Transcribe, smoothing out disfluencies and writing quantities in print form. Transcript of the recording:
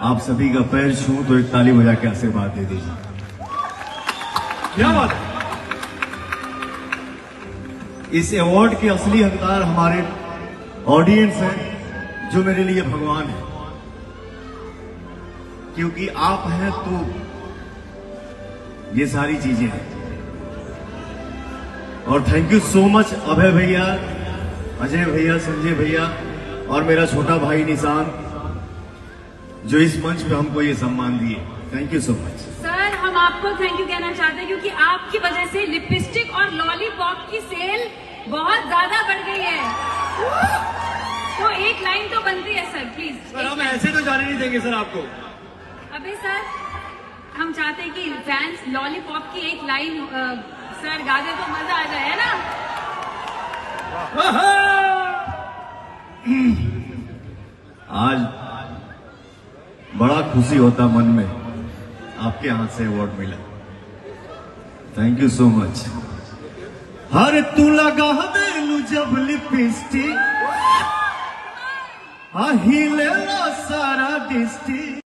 आप सभी का पैर छूं तो एक ताली बजा के आशीर्वाद दे दीजिए। क्या बात है। इस अवार्ड के असली हकदार हमारे ऑडियंस हैं, जो मेरे लिए भगवान है, क्योंकि आप हैं तो ये सारी चीजें हैं। और थैंक यू सो मच अभय भैया, अजय भैया, संजय भैया और मेरा छोटा भाई निशान, जो इस मंच पे हमको ये सम्मान दिए। Thank you so much sir. हम आपको थैंक यू कहना चाहते हैं क्योंकि आपकी वजह से लिपस्टिक और लॉलीपॉप की सेल बहुत ज्यादा बढ़ गई है। तो एक लाइन तो बनती है सर, प्लीज। सर हम ऐसे तो जाने नहीं देंगे सर आपको। अबे सर, हम चाहते हैं कि फैंस लॉलीपॉप की एक लाइन सर गा दे तो मजा आ जाए, है ना? आज बड़ा खुशी होता मन में, आपके हाथ से अवार्ड मिला। Thank you so much. हर तू लगा देलू जब लिपस्टिक, हिले सारा डिस्ट्रिक्ट।